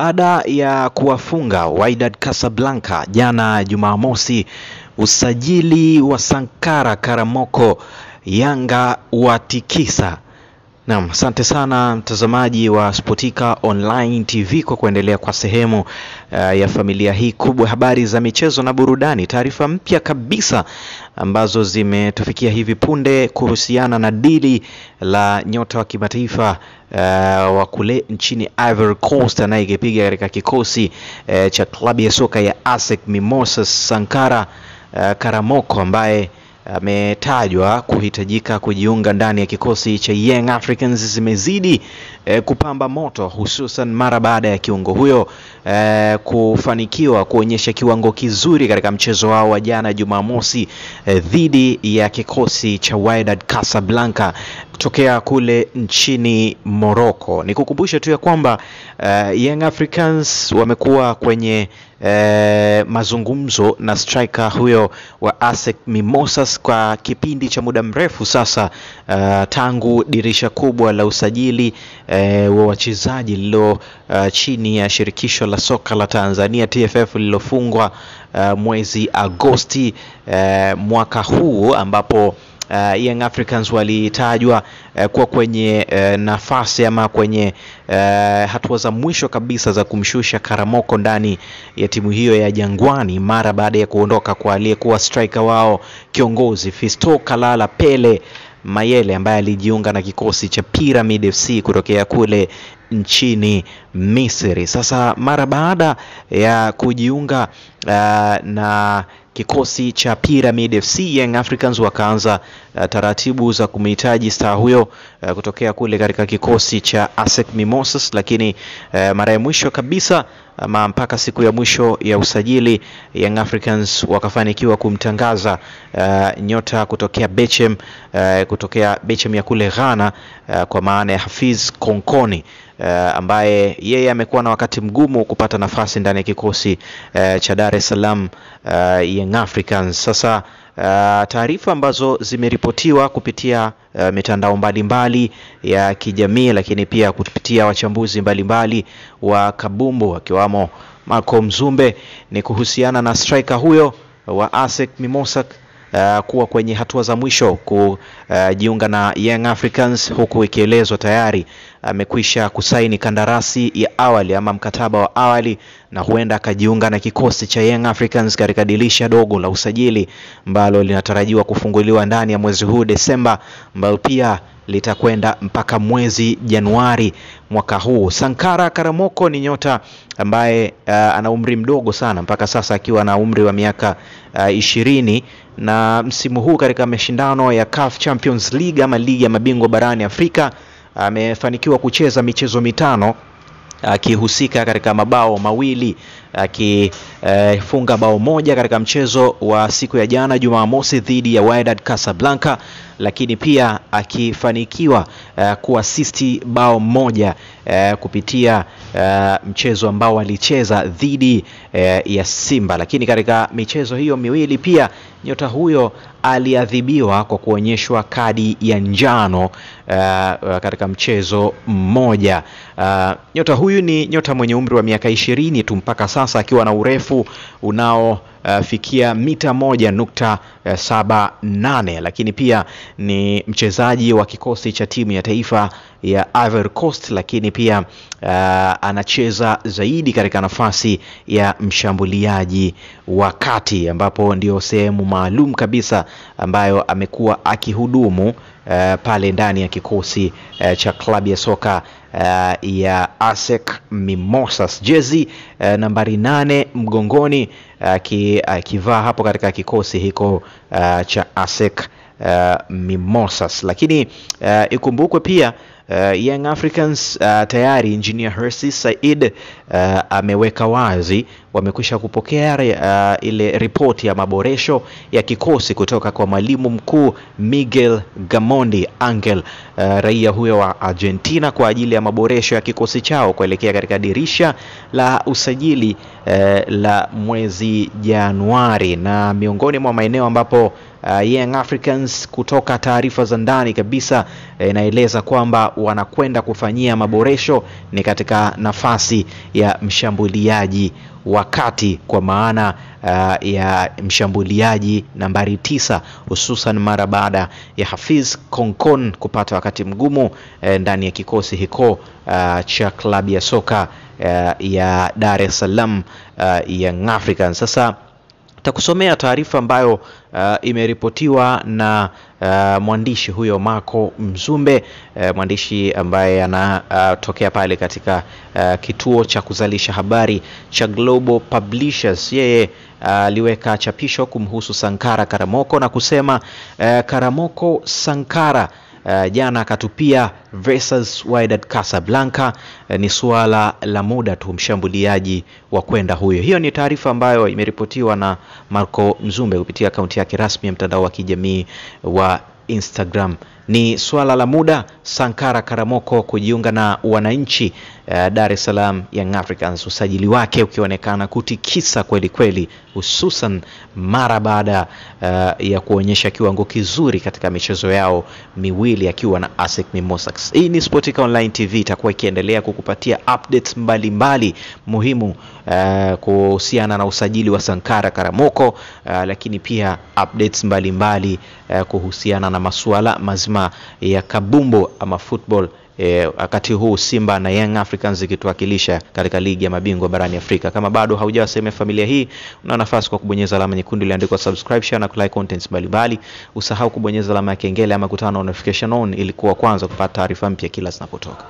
Baada ya kuwafunga Wydad Casablanca jana Jumamosi, usajili wa Sankara Karamoko Yanga watikisa. Naam, asante sana mtazamaji wa Sportika Online TV kwa kuendelea kwa sehemu ya familia hii kubwa, habari za michezo na burudani. Taarifa mpya kabisa ambazo zimetufikia hivi punde kuhusiana na dili la nyota wa kimataifa wa kule nchini Ivory Coast anayepiga katika kikosi cha klabu ya soka ya ASEC Mimosas, Sankara Karamoko, ambaye ametajwa kuhitajika kujiunga ndani ya kikosi cha Young Africans zimezidi kupamba moto, hususan mara baada ya kiungo huyo kufanikiwa kuonyesha kiwango kizuri katika mchezo wao wa jana Jumamosi dhidi ya kikosi cha Wydad Casablanca kutokea kule nchini Morocco. Nikukumbusha tu ya kwamba Young Africans wamekuwa kwenye mazungumzo na striker huyo wa ASEC Mimosas kwa kipindi cha muda mrefu sasa, tangu dirisha kubwa la usajili wa wachezaji lilo chini ya shirikisho la soka la Tanzania TFF lilofungwa mwezi Agosti mwaka huu, ambapo Young Africans walitajwa kuwa kwenye nafasi ama kwenye hatua za mwisho kabisa za kumshusha Karamoko ndani ya timu hiyo ya Jangwani mara baada ya kuondoka kwa aliyekuwa striker wao kiongozi Fiston Kalala Pele Mayele, ambaye alijiunga na kikosi cha Pyramid FC kutokea kule nchini Misri. Sasa mara baada ya kujiunga na kikosi cha Pyramid FC, Young Africans wakaanza taratibu za kumhitaji star huyo kutokea kule katika kikosi cha ASEC Mimosas, lakini mara ya mwisho kabisa ama mpaka siku ya mwisho ya usajili, Young Africans wakafanikiwa kumtangaza nyota kutokea Bechem ya kule Ghana, kwa maana ya Hafiz Konkoni, ambaye yeye amekuwa na wakati mgumu kupata nafasi ndani ya kikosi cha Dar es Salaam Young Africans. Sasa taarifa ambazo zimeripotiwa kupitia mitandao mbalimbali ya kijamii, lakini pia kupitia wachambuzi mbalimbali wa kabumbu wakiwamo Malcolm Zumbe, ni kuhusiana na striker huyo wa ASEC Mimosas kuwa kwenye hatua za mwisho kujiunga na Young Africans, huku ikielezwa tayari amekwisha kusaini kandarasi ya awali ama mkataba wa awali, na huenda akajiunga na kikosi cha Young Africans katika dirisha dogo la usajili ambalo linatarajiwa kufunguliwa ndani ya mwezi huu Desemba, ambalo pia litakwenda mpaka mwezi Januari mwaka huu. Sankara Karamoko ni nyota ambaye ana umri mdogo sana, mpaka sasa akiwa na umri wa miaka 20, na msimu huu katika mashindano ya CAF Champions League ama ligi ya mabingwa barani Afrika amefanikiwa kucheza michezo 5, akihusika katika mabao mawili, akifunga bao moja katika mchezo wa siku ya jana Jumamosi dhidi ya Wydad Casablanca, lakini pia akifanikiwa kuasisti bao moja kupitia mchezo ambao walicheza dhidi ya Simba. Lakini katika michezo hiyo miwili pia nyota huyo aliadhibiwa kwa kuonyeshwa kadi ya njano katika mchezo mmoja. Nyota huyu ni nyota mwenye umri wa miaka 20 tu mpaka sasa, akiwa na urefu unaofikia mita 1.78, lakini pia ni mchezaji wa kikosi cha timu ya taifa ya Ivory Coast, lakini pia anacheza zaidi katika nafasi ya mshambuliaji wa kati, ambapo ndio sehemu maalum kabisa ambayo amekuwa akihudumu pale ndani ya kikosi cha klabu ya soka ya ASEC Mimosas. Jezi nambari 8 mgongoni, akivaa hapo katika kikosi hiko cha ASEC Mimosas. Lakini ikumbukwe pia Young Africans tayari Engineer Hersi Said ameweka wazi wamekwisha kupokea ile ripoti ya maboresho ya kikosi kutoka kwa mwalimu mkuu Miguel Gamondi Angel, raia huyo wa Argentina, kwa ajili ya maboresho ya kikosi chao kuelekea katika dirisha la usajili la mwezi Januari. Na miongoni mwa maeneo ambapo Young Africans kutoka taarifa za ndani kabisa inaeleza kwamba wanakwenda kufanyia maboresho ni katika nafasi ya mshambuliaji wakati, kwa maana ya mshambuliaji nambari 9, hususan mara baada ya Hafiz Konkon kupata wakati mgumu ndani ya kikosi hiko cha klabu ya soka ya Dar es Salaam Young Africans. Sasa takusomea taarifa ambayo imeripotiwa na mwandishi huyo Marco Mzumbe, mwandishi ambaye anatokea pale katika kituo cha kuzalisha habari cha Global Publishers. Yeye aliweka chapisho kumhusu Sankara Karamoko na kusema Karamoko Sankara jana akatupia versus Wydad Casablanca, ni suala la muda tu mshambuliaji wa kwenda huyo. Hiyo ni taarifa ambayo imeripotiwa na Marco Mzumbe kupitia akaunti yake rasmi ya mtandao wa kijamii wa Instagram. Ni suala la muda Sankara Karamoko kujiunga na wananchi Dar es Salaam Young Africans, usajili wake ukionekana kutikisa kweli kweli, hususan mara baada ya kuonyesha kiwango kizuri katika michezo yao miwili akiwa na ASEC Mimosas. Hii ni Sportica Online TV, itakuwa ikiendelea kukupatia updates mbalimbali muhimu kuhusiana na usajili wa Sankara Karamoko, lakini pia updates mbalimbali kuhusiana na masuala mazima ya kabumbo ama football, wakati huu Simba na Young Africans zikituwakilisha katika ligi ya mabingwa barani Afrika. Kama bado haujawa sehemu ya familia hii, una nafasi kwa kubonyeza alama nyekundu iliyoandikwa subscribe, share na like contents mbalimbali. Usahau kubonyeza alama ya kengele ama kutana na notification on ili kuwa kwanza kupata taarifa mpya kila zinapotoka.